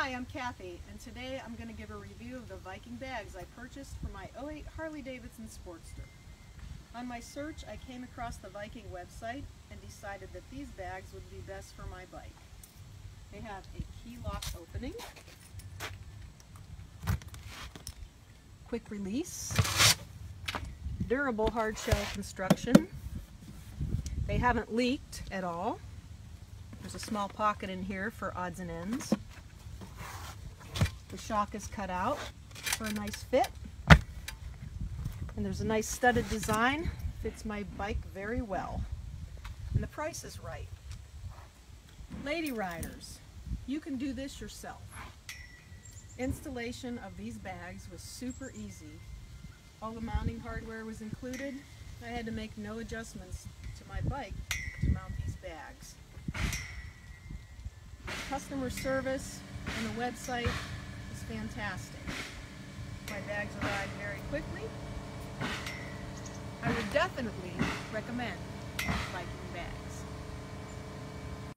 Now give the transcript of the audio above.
Hi, I'm Kathy, and today I'm going to give a review of the Viking bags I purchased for my '08 Harley-Davidson Sportster. On my search, I came across the Viking website and decided that these bags would be best for my bike. They have a key lock opening, quick release, durable hard shell construction. They haven't leaked at all. There's a small pocket in here for odds and ends. The shock is cut out for a nice fit. And there's a nice studded design. Fits my bike very well. And the price is right. Lady riders, you can do this yourself. Installation of these bags was super easy. All the mounting hardware was included. I had to make no adjustments to my bike to mount these bags. Customer service and the website is fantastic. My bags arrived very quickly. I would definitely recommend Viking bags.